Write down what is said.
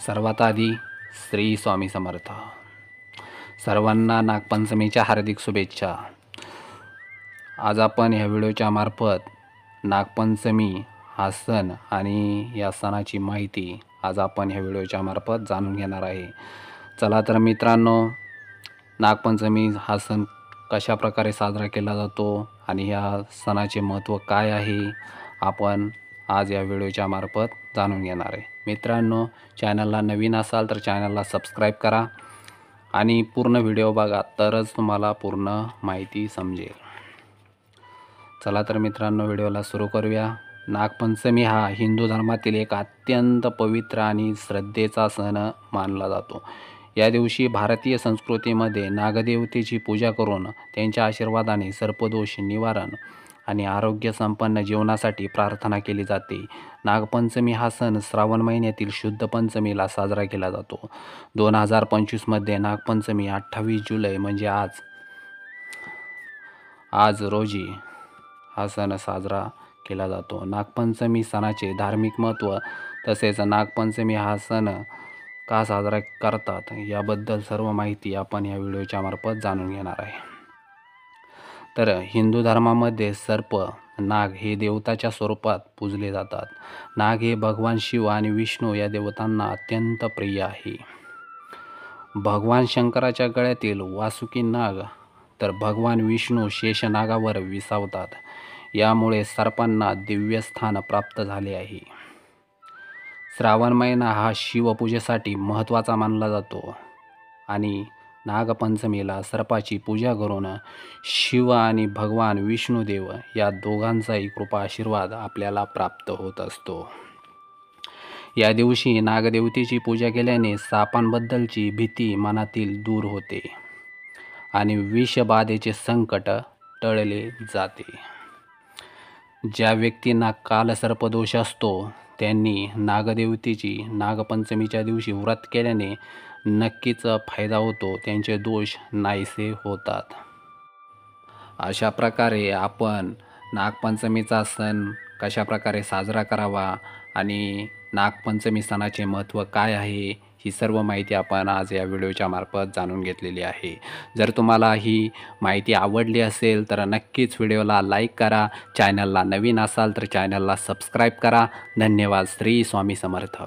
सर्वात आधी श्री स्वामी समर्थ. सर्वांना नागपंचमीच्या हार्दिक शुभेच्छा. आज आपण ह्या व्हिडिओच्या मार्फत नागपंचमी हा सण आणि या सणाची माहिती आज आपण ह्या व्हिडिओच्या मार्फत जाणून घेणार आहे. चला तर मित्रांनो, नागपंचमी हा सण कशा प्रकारे साजरा केला जातो आणि ह्या सणाचे महत्त्व काय आहे आपण आज या व्हिडिओच्या मार्फत जाणून घेणार आहे. मित्रांनो, चॅनलला नवीन असाल तर चॅनलला सबस्क्राईब करा आणि पूर्ण व्हिडिओ बघा, तरच तुम्हाला पूर्ण माहिती समजेल. चला तर मित्रांनो, व्हिडिओला सुरू करूया. नागपंचमी हा हिंदू धर्मातील एक अत्यंत पवित्र आणि श्रद्धेचा सण मानला जातो. या दिवशी भारतीय संस्कृतीमध्ये नागदेवतेची पूजा करून त्यांच्या आशीर्वादाने सर्पदोष निवारण आणि आरोग्य संपन्न जीवनासाठी प्रार्थना केली जाते. नागपंचमी हा सण श्रावण महिन्यातील शुद्ध पंचमीला साजरा केला जातो. 2025 मध्ये नागपंचमी 28 जुलै म्हणजे आज रोजी हा सण साजरा केला जातो. नागपंचमी सणाचे धार्मिक महत्त्व तसेच नागपंचमी हा सण का साजरा करतात याबद्दल सर्व माहिती आपण या व्हिडिओच्या मार्फत जाणून घेणार आहे. तर हिंदू धर्मामध्ये सर्प नाग हे देवताच्या स्वरूपात पूजले जातात. नाग हे भगवान शिव आणि विष्णू या देवतांना अत्यंत प्रिय आहे. भगवान शंकराच्या गळ्यातील वासुकी नाग तर भगवान विष्णू शेषनागावर विसावतात. यामुळे सर्पांना दिव्य स्थान प्राप्त झाले आहे. श्रावण महिना हा शिवपूजेसाठी महत्त्वाचा मानला जातो आणि नागपंचमीला सर्पाची पूजा करून शिव आणि भगवान विष्णुदेव या दोघांचाही कृपा आशीर्वाद आपल्याला प्राप्त होत असतो. या दिवशी नागदेवतेची पूजा केल्याने सापांबद्दलची भीती मनातील दूर होते आणि विषबाधेचे संकट टळले जाते. ज्या व्यक्तींना कालसर्पदोष असतो त्यांनी नागदेवतेची नागपंचमीच्या दिवशी व्रत केल्याने नक्कीच फायदा होतो, त्यांचे दोष नाहीसे होतात. अशा प्रकारे आपण नागपंचमीचा सण कशा प्रकारे साजरा करावा आणि नागपंचमी सणाचे महत्त्व काय आहे ही सर्व माहिती आपण आज या व्हिडिओच्या मार्फत जाणून घेतलेली आहे. जर तुम्हाला ही माहिती आवडली असेल तर नक्कीच व्हिडिओला लाईक करा. चॅनलला नवीन असाल तर चॅनलला सबस्क्राईब करा. धन्यवाद. श्री स्वामी समर्थ.